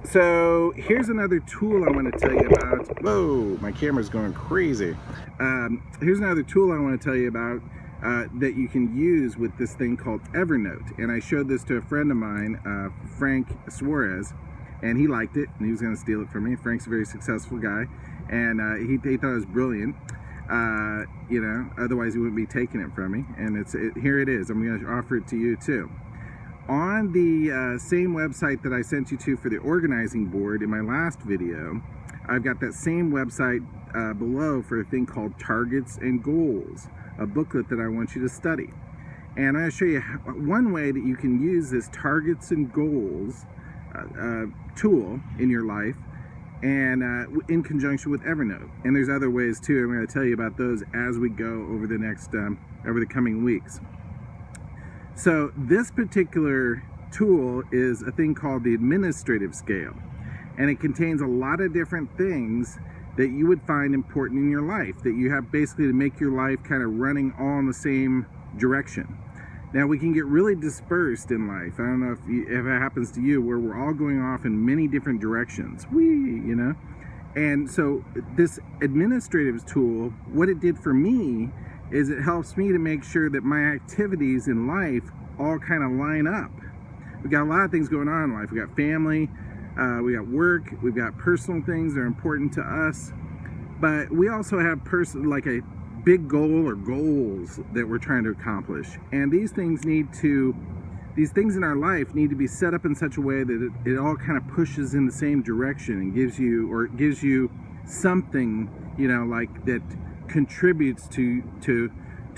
So here's another tool I want to tell you about. Whoa, my camera's going crazy. Here's another tool I want to tell you about that you can use with this thing called Evernote. And I showed this to a friend of mine, Frank Suarez, and he liked it, and he was going to steal it from me. Frank's a very successful guy, and he thought it was brilliant. You know, otherwise he wouldn't be taking it from me. And here it is. I'm going to offer it to you too. On the same website that I sent you to for the organizing board in my last video, I've got that same website below for a thing called Targets and Goals, a booklet that I want you to study. And I'm going to show you one way that you can use this Targets and Goals tool in your life, and in conjunction with Evernote. And there's other ways too. I'm going to tell you about those as we go over the next over the coming weeks. So this particular tool is a thing called the administrative scale, and it contains a lot of different things that you would find important in your life, that you have basically to make your life kind of running all in the same direction. Now, we can get really dispersed in life. I don't know if it happens to you, where we're all going off in many different directions. You know? And so this administrative tool, what it did for me is it helps me to make sure that my activities in life all kind of line up. We got a lot of things going on in life. We got family, we got work, we've got personal things that are important to us, but we also have like a big goal or goals that we're trying to accomplish. And these things in our life need to be set up in such a way that it all kind of pushes in the same direction and gives you something, you know, like that contributes to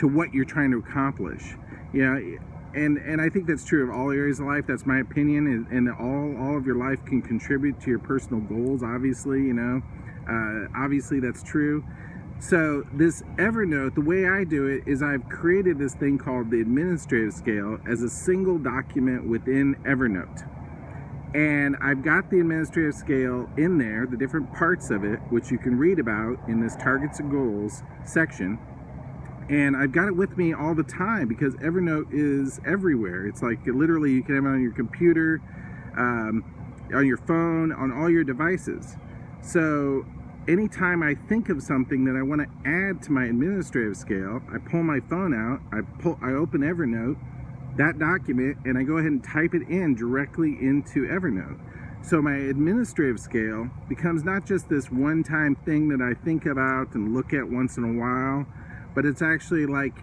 what you're trying to accomplish. You know, and I think that's true of all areas of life. That's my opinion, and all of your life can contribute to your personal goals, obviously, you know. Obviously that's true. So this Evernote, the way I do it is I've created this thing called the administrative scale as a single document within Evernote. And I've got the administrative scale in there, the different parts of it, which you can read about in this Targets and Goals section. And I've got it with me all the time because Evernote is everywhere. It's like literally you can have it on your computer, on your phone, on all your devices. So anytime I think of something that I want to add to my administrative scale, I pull my phone out, I open Evernote, that document, and I go ahead and type it in directly into Evernote. So my administrative scale becomes not just this one-time thing that I think about and look at once in a while, but it's actually like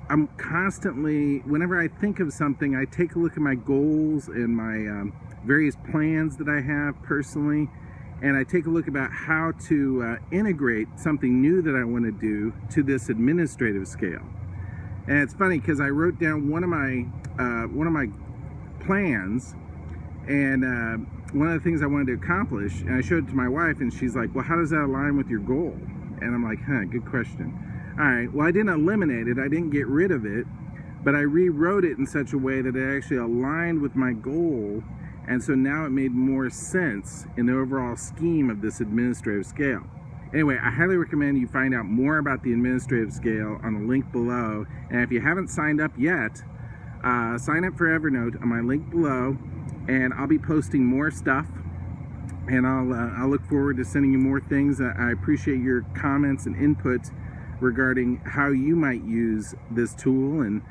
I'm constantly, whenever I think of something, I take a look at my goals and my various plans that I have personally, and I take a look about how to integrate something new that I want to do to this administrative scale. And it's funny because I wrote down one of my plans, and one of the things I wanted to accomplish, and I showed it to my wife, and she's like, well, how does that align with your goal? And I'm like, good question. All right, well, I didn't eliminate it, I didn't get rid of it, but I rewrote it in such a way that it actually aligned with my goal, and so now it made more sense in the overall scheme of this administrative scale. Anyway, I highly recommend you find out more about the administrative scale on the link below. And if you haven't signed up yet, sign up for Evernote on my link below, and I'll be posting more stuff. And I'll look forward to sending you more things. I appreciate your comments and input regarding how you might use this tool, and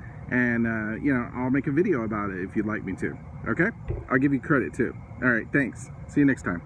you know, I'll make a video about it if you'd like me to. Okay? I'll give you credit too. All right, thanks. See you next time.